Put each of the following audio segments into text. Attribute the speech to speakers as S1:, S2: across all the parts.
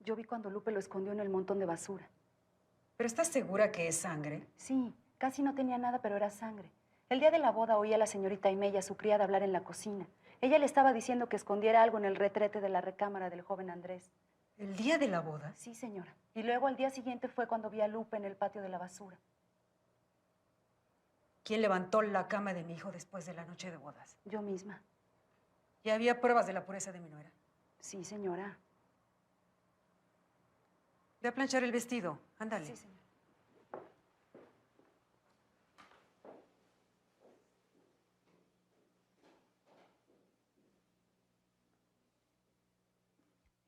S1: Yo vi cuando Lupe lo escondió en el montón de basura.
S2: ¿Pero estás segura que es sangre?
S1: Sí, casi no tenía nada, pero era sangre. El día de la boda oí a la señorita Imeya, su criada, hablar en la cocina. Ella le estaba diciendo que escondiera algo en el retrete de la recámara del joven Andrés.
S2: ¿El día de la boda?
S1: Sí, señora. Y luego al día siguiente fue cuando vi a Lupe en el patio de la basura.
S2: ¿Quién levantó la cama de mi hijo después de la noche de bodas?
S1: Yo misma.
S2: ¿Y había pruebas de la pureza de mi nuera?
S1: Sí, señora.
S2: Ve a planchar el vestido. Ándale.
S1: Sí, señora.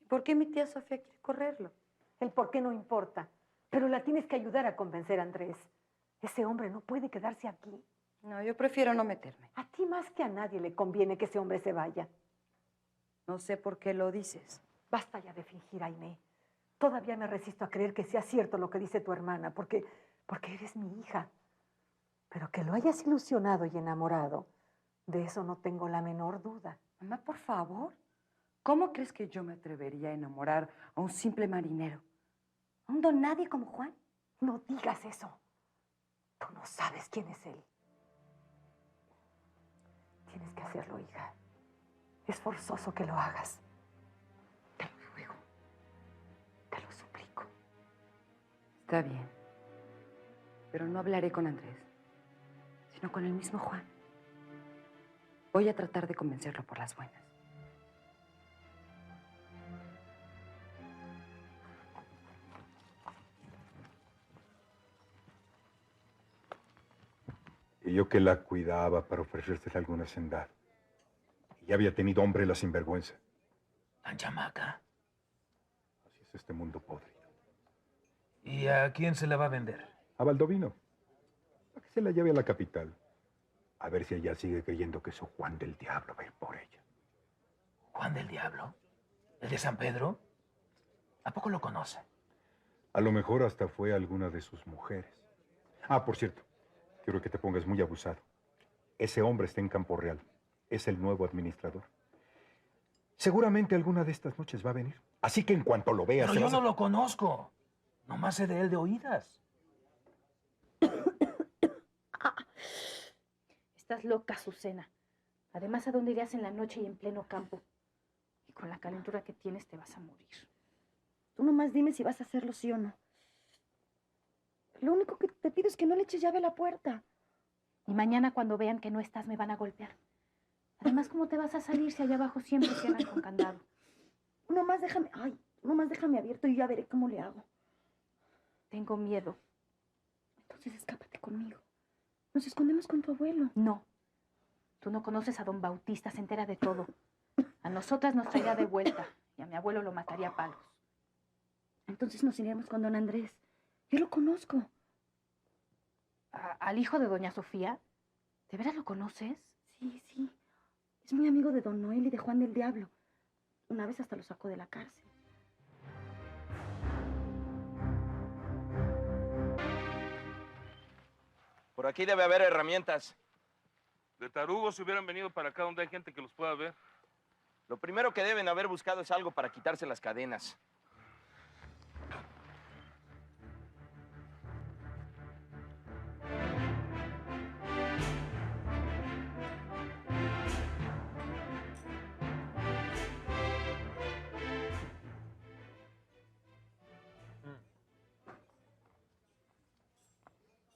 S3: ¿Por qué mi tía Sofía quiere correrlo? El por qué no importa, pero la tienes que ayudar a convencer a Andrés. Ese hombre no puede quedarse aquí.
S1: No, yo prefiero no meterme.
S3: A ti más que a nadie le conviene que ese hombre se vaya.
S1: No sé por qué lo dices.
S3: Basta ya de fingir, Aimé. Todavía me resisto a creer que sea cierto lo que dice tu hermana, porque eres mi hija. Pero que lo hayas ilusionado y enamorado, de eso no tengo la menor duda.
S1: Mamá, por favor. ¿Cómo crees que yo me atrevería a enamorar a un simple marinero? ¿A un don nadie como Juan?
S3: No digas eso. Tú no sabes quién es él. Tienes que hacerlo, hija. Es forzoso que lo hagas. Te lo ruego. Te lo suplico.
S1: Está bien. Pero no hablaré con Andrés, sino con el mismo Juan. Voy a tratar de convencerlo por las buenas.
S4: Y yo que la cuidaba para ofrecérsele alguna sendad. Y ya había tenido hombre la sinvergüenza.
S5: Tan chamaca.
S4: Así es este mundo podrido.
S5: ¿Y a quién se la va a vender?
S4: A Baldovino. Para que se la lleve a la capital. A ver si ella sigue creyendo que su Juan del Diablo va a ir por ella.
S5: ¿Juan del Diablo? ¿El de San Pedro? ¿A poco lo conoce?
S4: A lo mejor hasta fue alguna de sus mujeres. Ah, por cierto, quiero que te pongas muy abusado. Ese hombre está en Campo Real. Es el nuevo administrador. Seguramente alguna de estas noches va a venir. Así que en cuanto lo veas...
S5: Pero yo no lo conozco. Nomás sé de él de oídas.
S6: Estás loca, Azucena. Además, ¿a dónde irías en la noche y en pleno campo? Y con la calentura que tienes te vas a morir. Tú nomás dime si vas a hacerlo sí o no. Lo único que te pido es que no le eches llave a la puerta. Y mañana cuando vean que no estás me van a golpear. Además, ¿cómo te vas a salir si allá abajo siempre cierran con candado? Nomás déjame abierto y ya veré cómo le hago. Tengo miedo. Entonces escápate conmigo. Nos escondemos con tu abuelo. No. Tú no conoces a don Bautista, se entera de todo. A nosotras nos traerá de vuelta y a mi abuelo lo mataría a palos. Entonces nos iremos con don Andrés. Yo lo conozco. ¿Al hijo de doña Sofía? ¿De veras lo conoces? Sí, sí. Es muy amigo de don Noel y de Juan del Diablo. Una vez hasta lo sacó de la cárcel.
S7: Por aquí debe haber herramientas.
S8: De tarugos si hubieran venido para acá donde hay gente que los pueda ver.
S7: Lo primero que deben haber buscado es algo para quitarse las cadenas.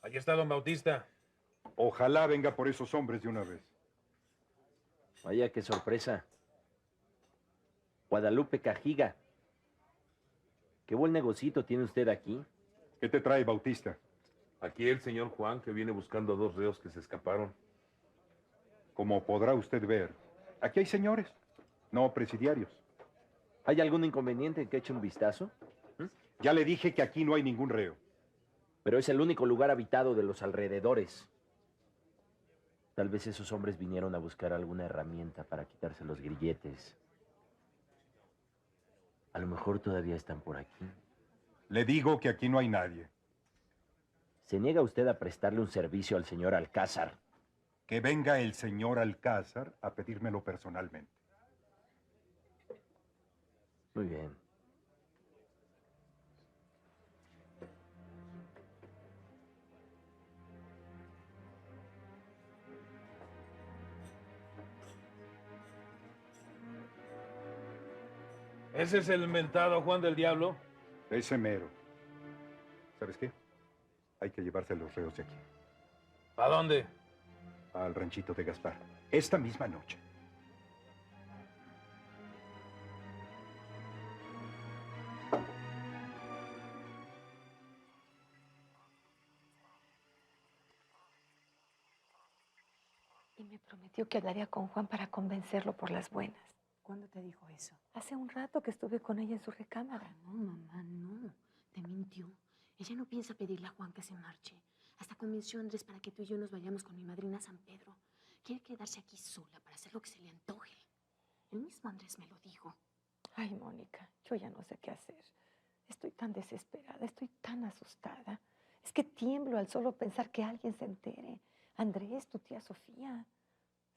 S5: Aquí está don Bautista.
S4: Ojalá venga por esos hombres de una vez.
S7: Vaya, qué sorpresa. Guadalupe Cajiga. Qué buen negocito tiene usted aquí.
S4: ¿Qué te trae, Bautista?
S8: Aquí el señor Juan, que viene buscando a 2 reos que se escaparon.
S4: Como podrá usted ver, aquí hay señores, no presidiarios.
S7: ¿Hay algún inconveniente en que eche un vistazo?
S4: Ya le dije que aquí no hay ningún reo.
S7: Pero es el único lugar habitado de los alrededores. Tal vez esos hombres vinieron a buscar alguna herramienta para quitarse los grilletes. A lo mejor todavía están por aquí.
S4: Le digo que aquí no hay nadie.
S7: ¿Se niega usted a prestarle un servicio al señor Alcázar?
S4: Que venga el señor Alcázar a pedírmelo personalmente.
S7: Muy bien.
S9: ¿Ese es el mentado Juan del Diablo?
S4: Ese mero. ¿Sabes qué? Hay que llevarse a los reos de aquí.
S9: ¿A dónde?
S4: Al ranchito de Gaspar. Esta misma noche.
S3: Y me prometió que hablaría con Juan para convencerlo por las buenas.
S2: ¿Cuándo te dijo eso?
S3: Hace un rato que estuve con ella en su recámara.
S6: No, mamá, no. Te mintió. Ella no piensa pedirle a Juan que se marche. Hasta convenció a Andrés para que tú y yo nos vayamos con mi madrina a San Pedro. Quiere quedarse aquí sola para hacer lo que se le antoje. El mismo Andrés me lo dijo.
S3: Ay, Mónica, yo ya no sé qué hacer. Estoy tan desesperada, estoy tan asustada. Es que tiemblo al solo pensar que alguien se entere. Andrés, tu tía Sofía.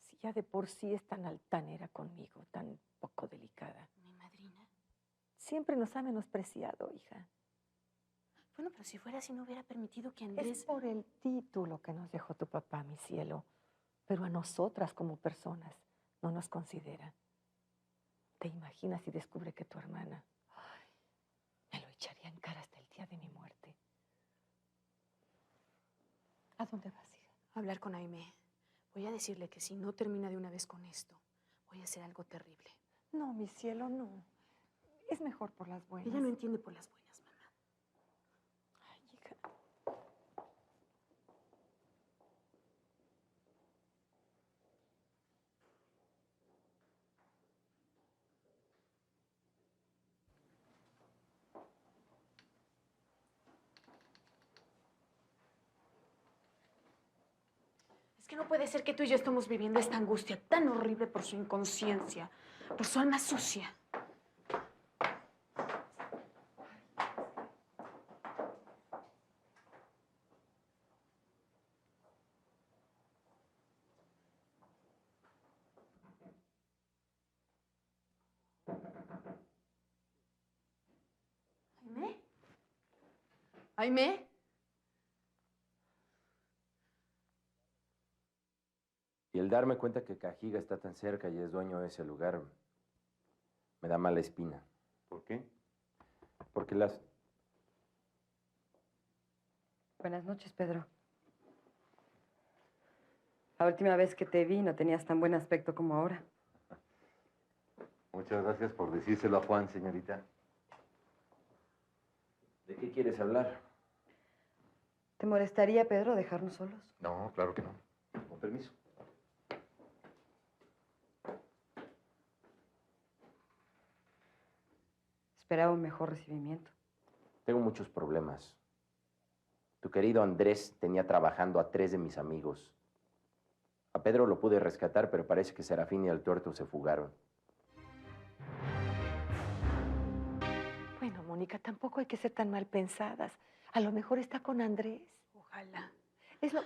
S3: Si ya de por sí es tan altanera conmigo, tan poco delicada.
S6: ¿Mi madrina?
S3: Siempre nos ha menospreciado, hija.
S6: Bueno, pero si fuera así no hubiera permitido que Andrés...
S3: Es por el título que nos dejó tu papá, mi cielo. Pero a nosotras como personas no nos considera. ¿Te imaginas si descubre que tu hermana... Ay, me lo echaría en cara hasta el día de mi muerte. ¿A dónde vas, hija?
S6: A hablar con Aimé. Voy a decirle que si no termina de una vez con esto, voy a hacer algo terrible.
S3: No, mi cielo, no. Es mejor por las buenas.
S6: Ella no entiende por las buenas, mamá.
S3: Ay, hija.
S6: Es que no puede ser que tú y yo estemos viviendo esta angustia tan horrible por su inconsciencia, por su alma sucia. ¿Aimé? ¿Aimé?
S7: Y el darme cuenta que Cajiga está tan cerca y es dueño de ese lugar, me da mala espina.
S4: ¿Por qué?
S7: Porque las...
S1: Buenas noches, Pedro. La última vez que te vi no tenías tan buen aspecto como ahora.
S10: Muchas gracias por decírselo a Juan, señorita.
S7: ¿De qué quieres hablar?
S1: ¿Te molestaría, Pedro, dejarnos solos?
S10: No, claro que no. Con permiso.
S1: Esperaba un mejor recibimiento.
S7: Tengo muchos problemas. Tu querido Andrés tenía trabajando a 3 de mis amigos. A Pedro lo pude rescatar, pero parece que Serafín y el tuerto se fugaron.
S3: Bueno, Mónica, tampoco hay que ser tan mal pensadas. A lo mejor está con Andrés.
S6: Ojalá.
S3: Es lo...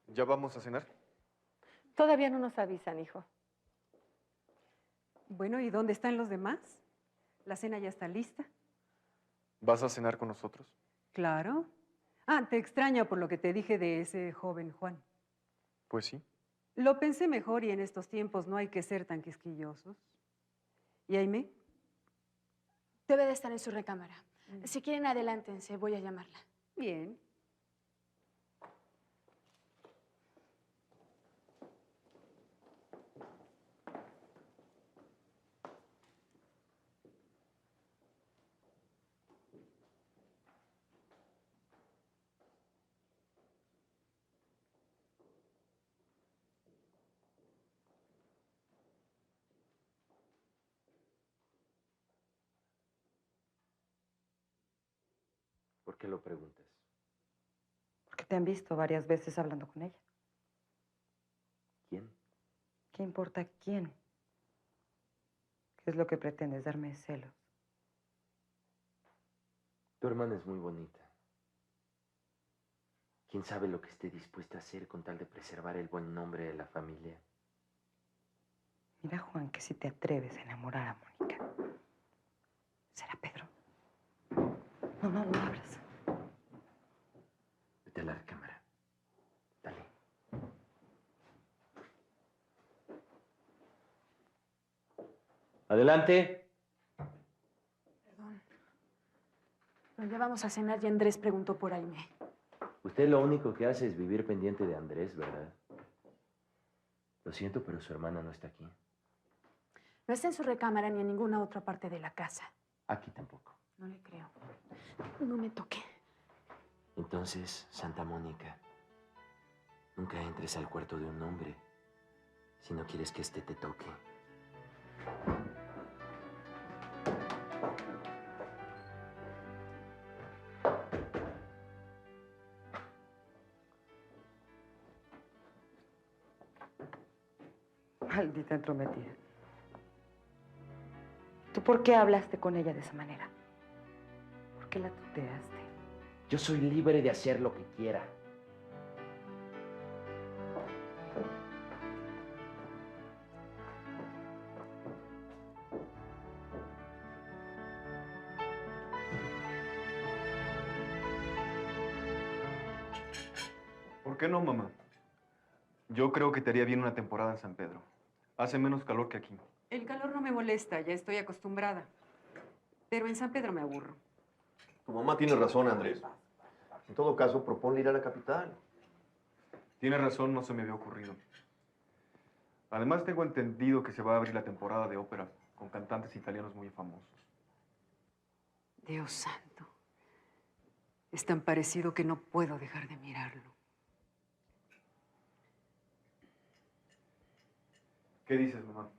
S10: ¿Ya vamos a cenar?
S3: Todavía no nos avisan, hijo.
S2: Bueno, ¿y dónde están los demás? ¿La cena ya está lista?
S10: ¿Vas a cenar con nosotros?
S2: Claro. Ah, te extraño por lo que te dije de ese joven Juan.
S10: Pues sí.
S2: Lo pensé mejor y en estos tiempos no hay que ser tan quisquillosos. ¿Y Aimé?
S6: Debe de estar en su recámara. Si quieren, adelántense. Voy a llamarla.
S2: Bien.
S7: ¿Por qué lo preguntas?
S1: Porque te han visto varias veces hablando con ella.
S7: ¿Quién?
S1: ¿Qué importa quién? ¿Qué es lo que pretendes? ¿Darme celos?
S7: Tu hermana es muy bonita. ¿Quién sabe lo que esté dispuesta a hacer con tal de preservar el buen nombre de la familia?
S1: Mira, Juan, que si te atreves a enamorar a Mónica, será Pedro. No, no, no abras.
S7: Vete a la cámara. Dale. Adelante.
S3: Perdón. Pero ya vamos a cenar y Andrés preguntó por Aimé.
S7: Usted lo único que hace es vivir pendiente de Andrés, ¿verdad? Lo siento, pero su hermana no está aquí.
S3: No está en su recámara ni en ninguna otra parte de la casa.
S7: Aquí tampoco.
S3: No le creo. No me toque.
S7: Entonces, Santa Mónica, nunca entres al cuarto de un hombre si no quieres que éste te toque.
S1: Maldita entrometida. ¿Tú por qué hablaste con ella de esa manera? ¿Por qué la tuteaste?
S7: Yo soy libre de hacer lo que quiera.
S10: ¿Por qué no, mamá? Yo creo que te haría bien una temporada en San Pedro. Hace menos calor que aquí.
S2: El calor no me molesta, ya estoy acostumbrada. Pero en San Pedro me aburro.
S11: Tu mamá tiene razón, Andrés. En todo caso, propone ir a la capital.
S10: Tienes razón, no se me había ocurrido. Además, tengo entendido que se va a abrir la temporada de ópera con cantantes italianos muy famosos.
S2: Dios santo. Es tan parecido que no puedo dejar de mirarlo.
S10: ¿Qué dices, mamá?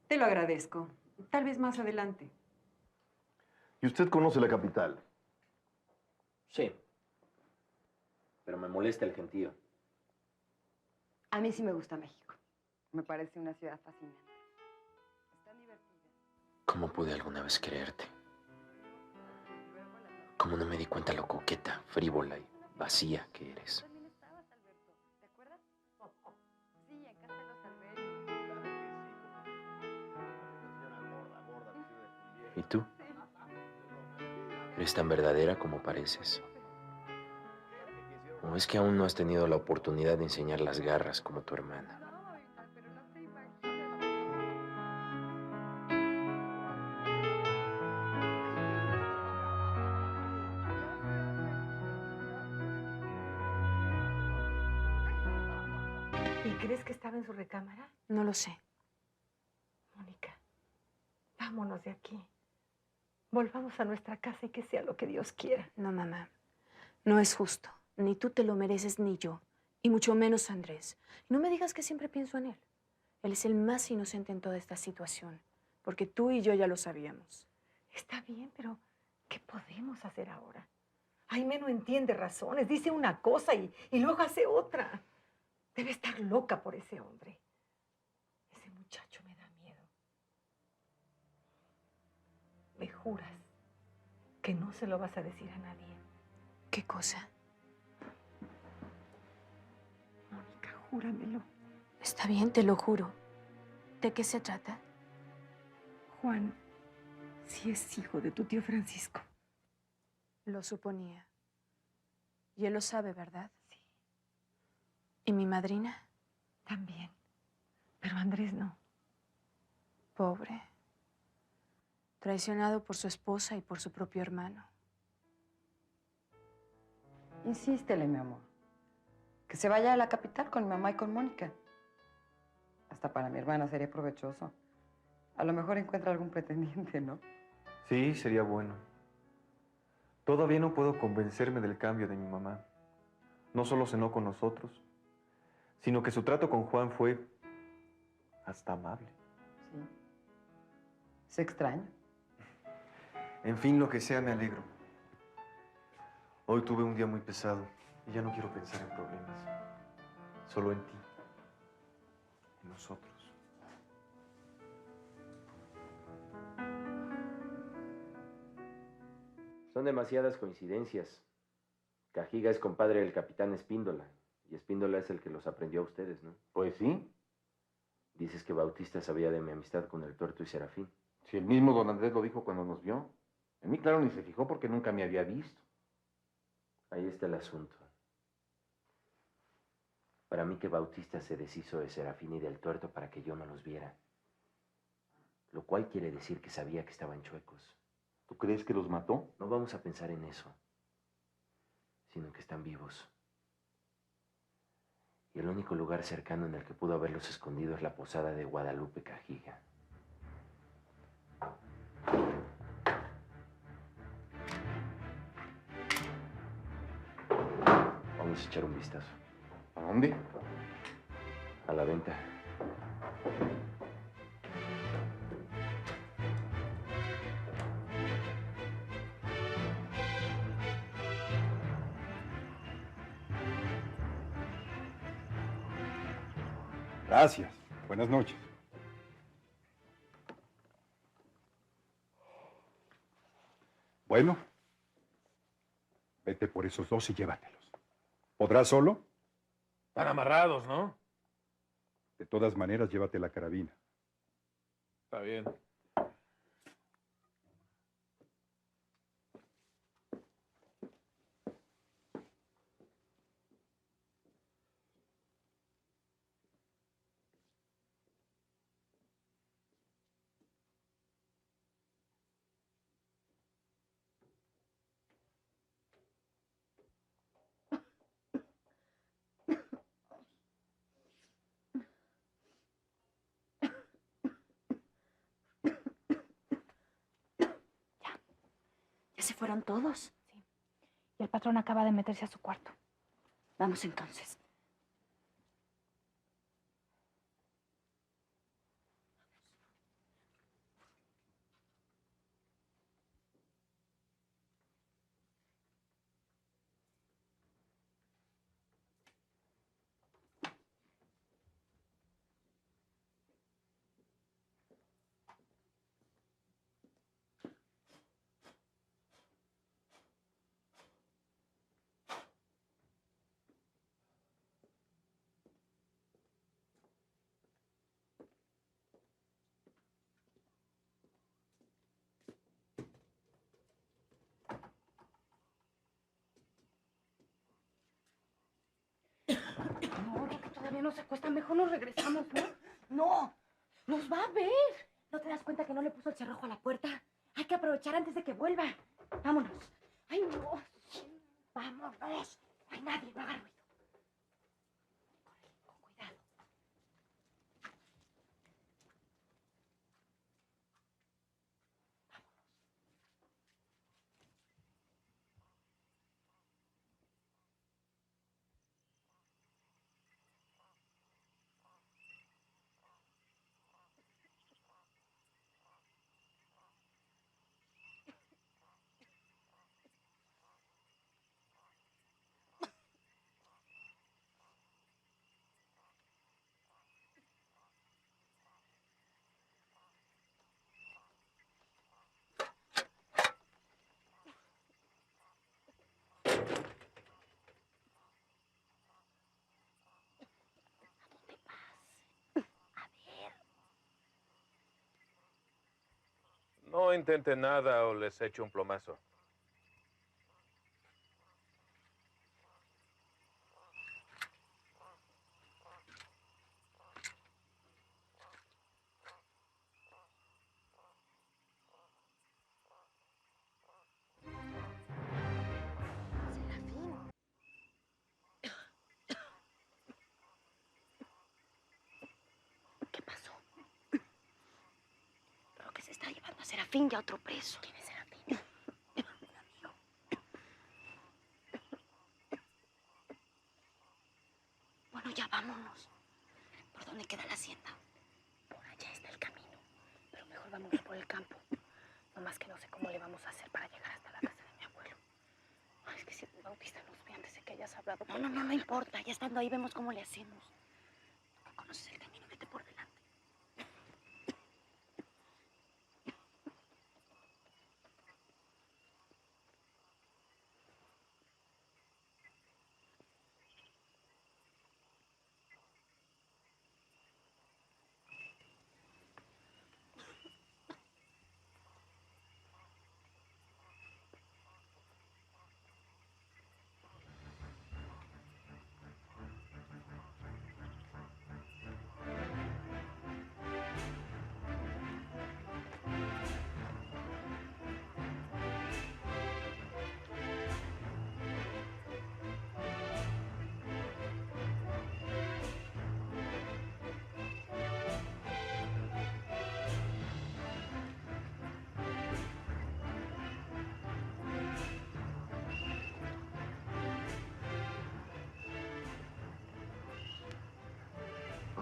S2: Te lo agradezco. Tal vez más adelante.
S11: ¿Y usted conoce la capital?
S7: Sí. Pero me molesta el gentío.
S1: A mí sí me gusta México. Me parece una ciudad fascinante. Está divertida.
S7: ¿Cómo pude alguna vez creerte? ¿Cómo no me di cuenta lo coqueta, frívola y vacía que eres?
S1: También estabas, Alberto. ¿Te acuerdas? Sí, en casa de los Albertos.
S7: ¿Y tú? ¿Eres tan verdadera como pareces? ¿O es que aún no has tenido la oportunidad de enseñar las garras como tu hermana?
S1: No, hija, pero no te imaginas.
S3: ¿Y crees que estaba en su recámara?
S2: No lo sé.
S3: Mónica, vámonos de aquí. Volvamos a nuestra casa y que sea lo que Dios quiera.
S2: No, mamá. No es justo. Ni tú te lo mereces, ni yo. Y mucho menos Andrés. Y no me digas que siempre pienso en él. Él es el más inocente en toda esta situación. Porque tú y yo ya lo sabíamos.
S3: Está bien, pero ¿qué podemos hacer ahora? Jaime no entiende razones. Dice una cosa y luego hace otra. Debe estar loca por ese hombre. Ese muchacho me da miedo. ¿Me juras que no se lo vas a decir a nadie?
S2: ¿Qué cosa?
S3: Mónica, júramelo.
S2: Está bien, te lo juro. ¿De qué se trata?
S3: Juan, sí es hijo de tu tío Francisco.
S2: Lo suponía. Y él lo sabe, ¿verdad?
S3: Sí.
S2: ¿Y mi madrina?
S3: También. Pero Andrés no.
S2: Pobre. Traicionado por su esposa y por su propio hermano.
S1: Insístele, mi amor. Que se vaya a la capital con mi mamá y con Mónica. Hasta para mi hermana sería provechoso. A lo mejor encuentra algún pretendiente, ¿no?
S10: Sí, sería bueno. Todavía no puedo convencerme del cambio de mi mamá. No solo cenó con nosotros, sino que su trato con Juan fue hasta amable.
S1: Sí. Es extraño.
S10: En fin, lo que sea, me alegro. Hoy tuve un día muy pesado y ya no quiero pensar en problemas. Solo en ti, en nosotros.
S7: Son demasiadas coincidencias. Cajiga es compadre del capitán Espíndola, y Espíndola es el que los aprendió a ustedes, ¿no?
S12: Pues sí,
S7: Dices que Bautista sabía de mi amistad con el Tuerto y Serafín.
S12: si el mismo don Andrés lo dijo cuando nos vio. En mí, claro, ni se fijó porque nunca me había visto.
S7: Ahí está el asunto. Para mí que Bautista se deshizo de Serafín y del Tuerto para que yo no los viera. lo cual quiere decir que sabía que estaban chuecos.
S12: ¿Tú crees que los mató?
S7: No vamos a pensar en eso, sino que están vivos. Y el único lugar cercano en el que pudo haberlos escondido es la posada de Guadalupe Cajiga. Vamos a echar un vistazo.
S12: ¿A dónde?
S7: A la venta.
S4: Gracias. Buenas noches. Bueno, vete por esos dos y llévatelos. ¿Podrás solo?
S9: Están amarrados, ¿no?
S4: De todas maneras, llévate la carabina.
S9: Está bien.
S6: ¿Ya se fueron todos?
S13: Sí. Y el patrón acaba de meterse a su cuarto.
S6: Vamos entonces.
S13: No, ya que todavía no se acuestan, mejor nos regresamos, ¿no?
S6: ¡No! ¡Nos va a ver! ¿No te das cuenta que no le puso el cerrojo a la puerta? Hay que aprovechar antes de que vuelva. Vámonos. ¡Ay, no! ¡Vámonos! No hay nadie, no haga ruido. Con cuidado.
S9: No intenten nada o les echo un plomazo.
S6: ¿Qué pasó? Creo que se está llevando a Serafín y a otro preso. ¿Quién es Serafín? Un amigo. Bueno, ya vámonos. ¿Por dónde queda la hacienda? Por allá está el camino.
S13: Pero mejor vámonos por el campo. No más que no sé cómo le vamos a hacer para llegar hasta la casa de mi abuelo. Ay, es que si el Bautista nos ve antes de que hayas hablado con
S6: No, no importa. Ya estando ahí vemos cómo le hacemos. Tú que conoces el camino, vete por delante.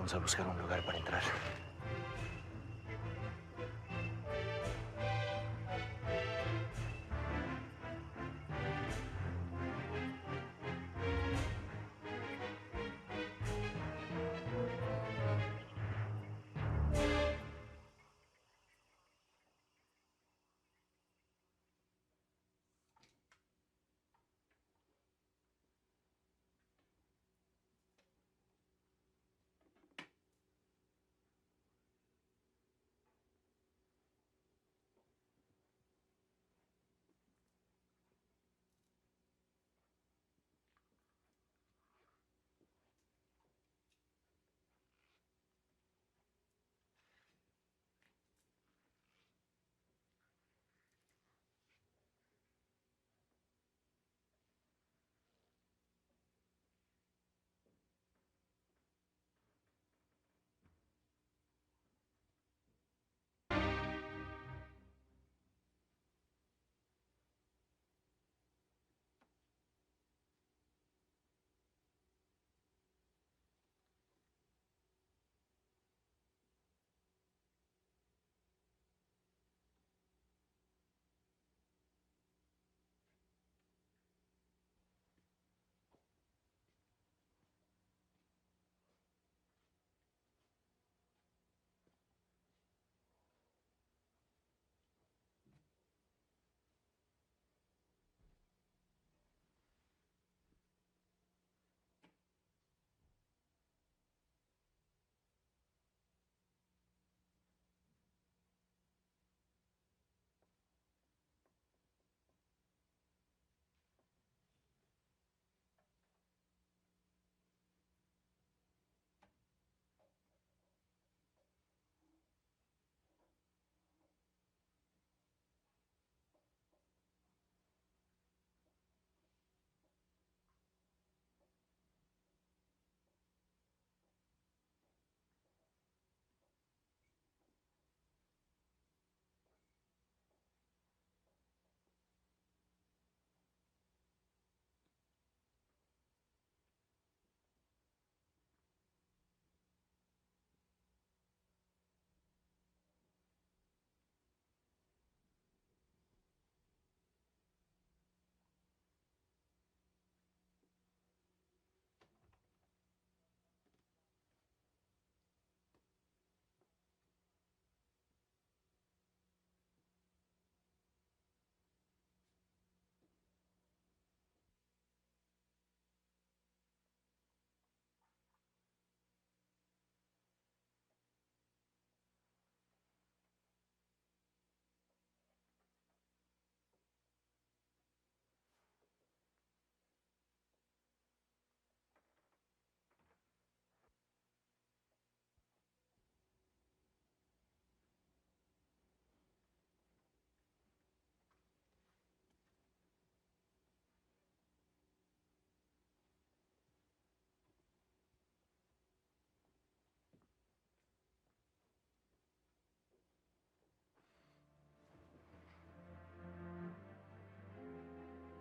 S5: Vamos a buscar un lugar para entrar.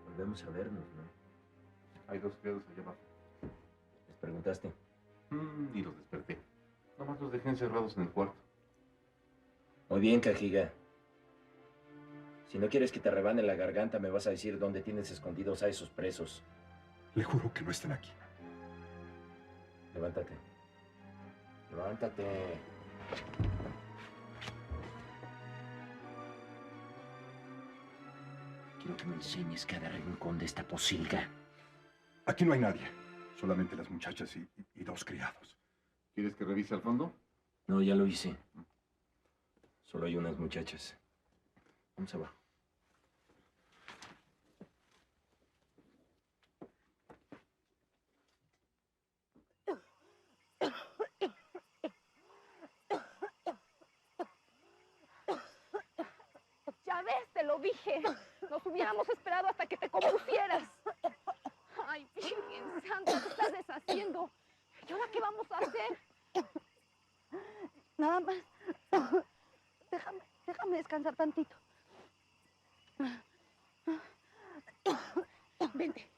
S7: Volvemos a vernos, ¿no?
S12: Hay dos criados allá abajo.
S7: ¿Les preguntaste?
S12: Y los desperté. Nomás los dejé encerrados en el cuarto.
S7: Muy bien, Cajiga. Si no quieres que te rebane la garganta, me vas a decir dónde tienes escondidos a esos presos.
S4: Le juro que no están aquí.
S7: Levántate. Levántate. Quiero que me enseñes cada rincón de esta posilga.
S4: Aquí no hay nadie. Solamente las muchachas y dos criados.
S12: ¿Quieres que revise al fondo?
S7: No, ya lo hice. Solo hay unas muchachas. Vamos abajo.
S13: Ya ves, te lo dije. Nos hubiéramos esperado hasta que te compusieras. Ay, Virgen Santa, te estás deshaciendo. ¿Y ahora qué vamos a hacer?
S6: Nada más. Déjame descansar tantito.
S13: Vente.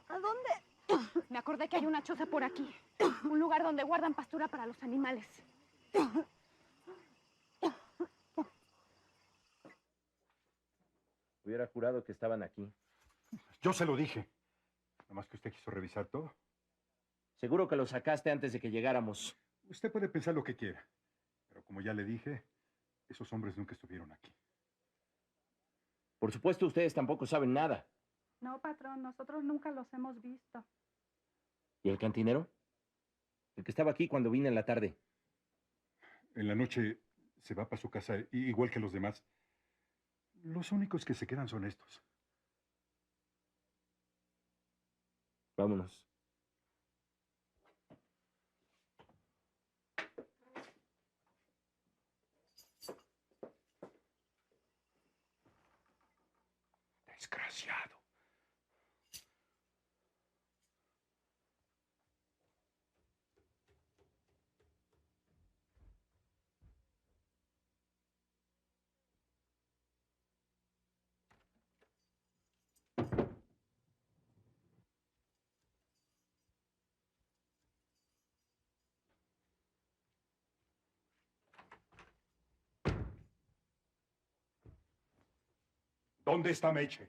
S6: ¿A dónde?
S13: Me acordé que hay una choza por aquí. Un lugar donde guardan pastura para los animales.
S7: Hubiera jurado que estaban aquí.
S4: Yo se lo dije. Nada más que usted quiso revisar todo.
S7: Seguro que lo sacaste antes de que llegáramos.
S4: Usted puede pensar lo que quiera. Pero como ya le dije, esos hombres nunca estuvieron aquí.
S7: Por supuesto, ustedes tampoco saben nada.
S14: No, patrón, nosotros nunca los hemos visto.
S7: ¿Y el cantinero? El que estaba aquí cuando vine en la tarde.
S4: En la noche se va para su casa, igual que los demás. Los únicos que se quedan son estos.
S7: Vámonos.
S4: Desgraciado. ¿Dónde está Meche?